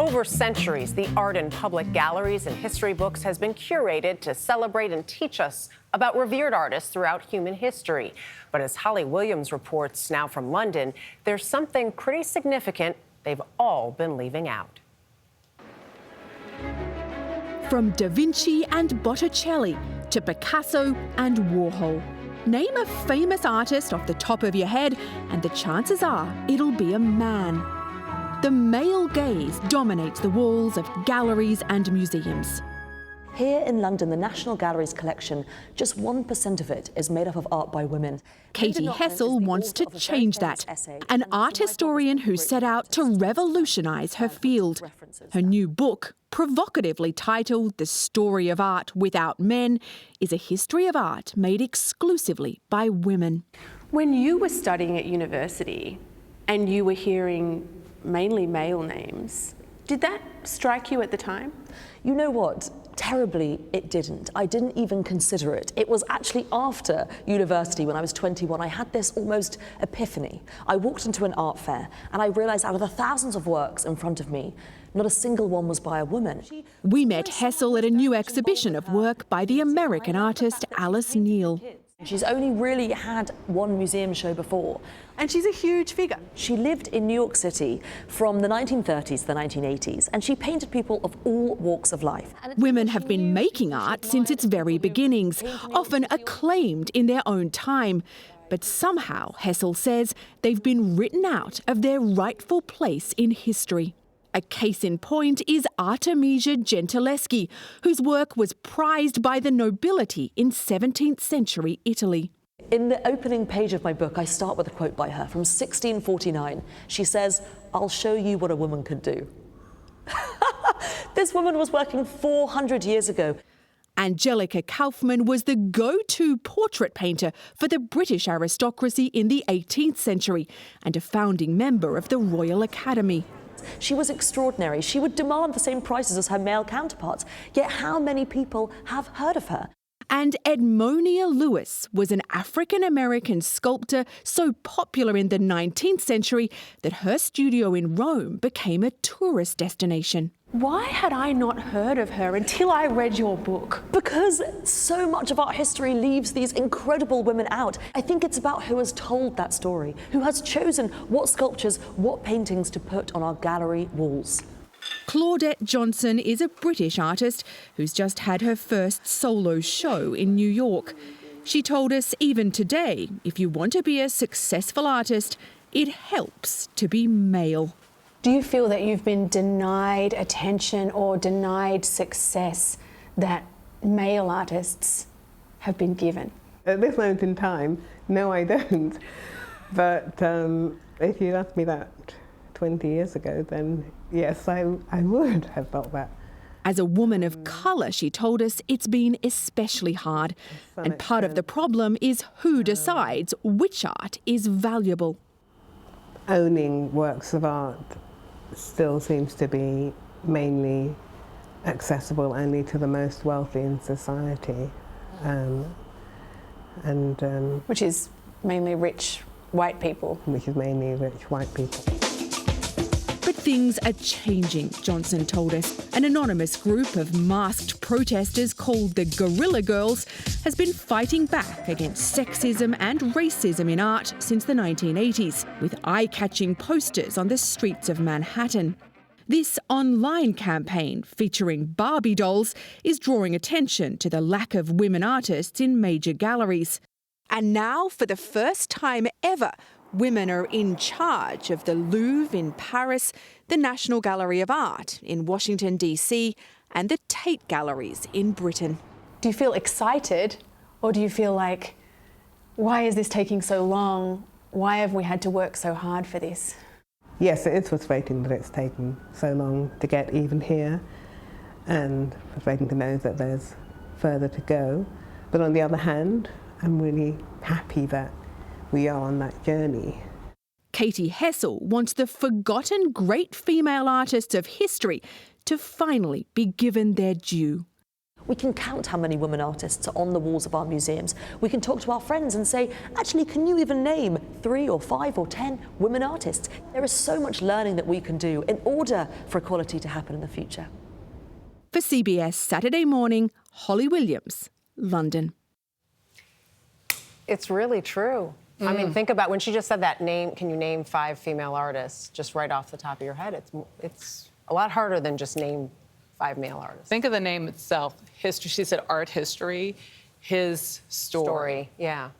Over centuries, the art in public galleries and history books has been curated to celebrate and teach us about revered artists throughout human history. But as Holly Williams reports now from London, there's something pretty significant they've all been leaving out. From Da Vinci and Botticelli to Picasso and Warhol. Name a famous artist off the top of your head and the chances are it'll be a man. The male gaze dominates the walls of galleries and museums. Here in London, the National Gallery's collection, just 1% of it is made up of art by women. Katy Hessel wants to change that. An art historian who set out to revolutionise her field. Her new book, provocatively titled The Story of Art Without Men, is a history of art made exclusively by women. When you were studying at university and you were hearing mainly male names, did that strike you at the time? You know what? Terribly, it didn't. I didn't even consider it. It was actually after university, when I was 21, I had this almost epiphany. I walked into an art fair and I realised out of the thousands of works in front of me, not a single one was by a woman. We met Hessel at a new exhibition of work by the American artist Alice Neal. She's only really had one museum show before. And she's a huge figure. She lived in New York City from the 1930s to the 1980s, and she painted people of all walks of life. Women have been making art since its very beginnings, often acclaimed in their own time. But somehow, Hessel says, they've been written out of their rightful place in history. A case in point is Artemisia Gentileschi, whose work was prized by the nobility in 17th century Italy. In the opening page of my book, I start with a quote by her from 1649. She says, "I'll show you what a woman could do." This woman was working 400 years ago. Angelica Kauffman was the go-to portrait painter for the British aristocracy in the 18th century and a founding member of the Royal Academy. She was extraordinary. She would demand the same prices as her male counterparts. Yet how many people have heard of her? And Edmonia Lewis was an African-American sculptor so popular in the 19th century that her studio in Rome became a tourist destination. Why had I not heard of her until I read your book? Because so much of art history leaves these incredible women out. I think it's about who has told that story, who has chosen what sculptures, what paintings to put on our gallery walls. Claudette Johnson is a British artist who's just had her first solo show in New York. She told us even today, if you want to be a successful artist, it helps to be male. Do you feel that you've been denied attention or denied success that male artists have been given? At this moment in time, no, I don't. But if you asked me that 20 years ago, then yes, I would have felt that. As a woman of colour, she told us it's been especially hard. And part of the problem is who decides which art is valuable. Owning works of art still seems to be mainly accessible only to the most wealthy in society. Which is mainly rich white people. Which is mainly rich white people. But things are changing, Johnson told us. An anonymous group of masked protesters called the Guerrilla Girls has been fighting back against sexism and racism in art since the 1980s, with eye-catching posters on the streets of Manhattan. This online campaign, featuring Barbie dolls, is drawing attention to the lack of women artists in major galleries. And now, for the first time ever, women are in charge of the Louvre in Paris, the National Gallery of Art in Washington, D.C., and the Tate Galleries in Britain. Do you feel excited, or do you feel like, why is this taking so long? Why have we had to work so hard for this? Yes, it is frustrating that it's taken so long to get even here, and frustrating to know that there's further to go. But on the other hand, I'm really happy that we are on that journey. Katy Hessel wants the forgotten great female artists of history to finally be given their due. We can count how many women artists are on the walls of our museums. We can talk to our friends and say, actually, can you even name 3 or 5 or 10 women artists? There is so much learning that we can do in order for equality to happen in the future. For CBS Saturday Morning, Holly Williams, London. It's really true. I mean, think about when she just said that name. Can you name 5 female artists just right off the top of your head? It's a lot harder than just name 5 male artists. Think of the name itself. History. She said art history. His story. Yeah.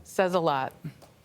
Says a lot.